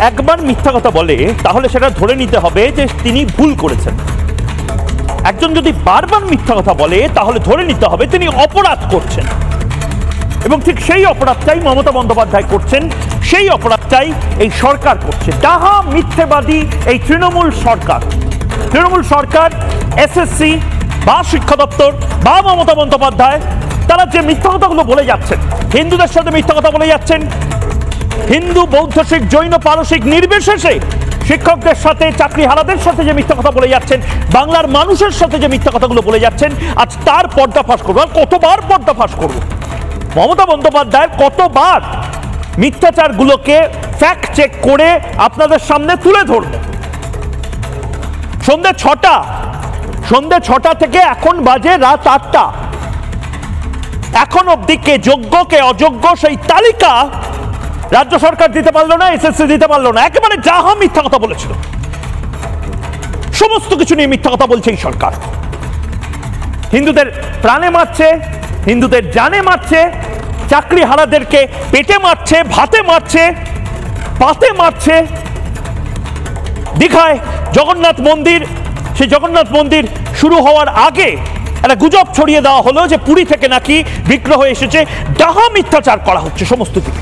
একবার মিথ্যা কথা বলে তাহলে সেটা ধরে নিতে হবে যে তিনি ভুল করেছেন। একজন যদি বারবার মিথ্যা কথা বলে তাহলে ধরে নিতে হবে তিনি অপরাধ করছেন, এবং ঠিক সেই অপরাধটাই মমতা বন্দ্যোপাধ্যায় করছেন, সেই অপরাধটাই এই সরকার করছে। ডাহা মিথ্যেবাদী এই তৃণমূল সরকার, এসএসসি বা শিক্ষা দপ্তর বা মমতা বন্দ্যোপাধ্যায়, তারা যে মিথ্যা কথাগুলো বলে যাচ্ছেন, হিন্দুদের সাথে মিথ্যা কথা বলে যাচ্ছেন, হিন্দু বৌদ্ধ শিখ জৈন পারসিক নির্বিশেষে শিক্ষকদের সাথে, চাকরিহারাদের সাথে যে মিথ্যা কথা বলে যাচ্ছেন, বাংলার মানুষের সাথে যে মিথ্যা কথাগুলো বলে যাচ্ছেন, আজ তার পর্দাফাশ করবো। আর কতবার পর্দাফাশ করব? মমতা বন্দ্যোপাধ্যায়ের কতবার মিথ্যাচারগুলোকে ফ্যাক্ট চেক করে আপনাদের সামনে তুলে ধরব। সন্ধ্যে 6টা থেকে এখন বাজে রাত 8টা, এখন অব্দি কে যোগ্য কে অযোগ্য সেই তালিকা রাজ্য সরকার দিতে পারলো না, এসএসসি দিতে পারলো না। একেবারে যাহা মিথ্যা কথা বলেছিল, সমস্ত কিছু নিয়ে মিথ্যা কথা বলছে এই সরকার। হিন্দুদের প্রাণে মারছে, হিন্দুদের জানে মারছে, চাকরি হারাদেরকে পেটে মারছে, ভাতে মারছে, পাতে মারছে। দীঘায় জগন্নাথ মন্দির, সেই জগন্নাথ মন্দির শুরু হওয়ার আগে একটা গুজব ছড়িয়ে দেওয়া হলো যে পুরী থেকে নাকি বিগ্রহ এসেছে। ডাহা মিথ্যাচার করা হচ্ছে সমস্ত দিকে।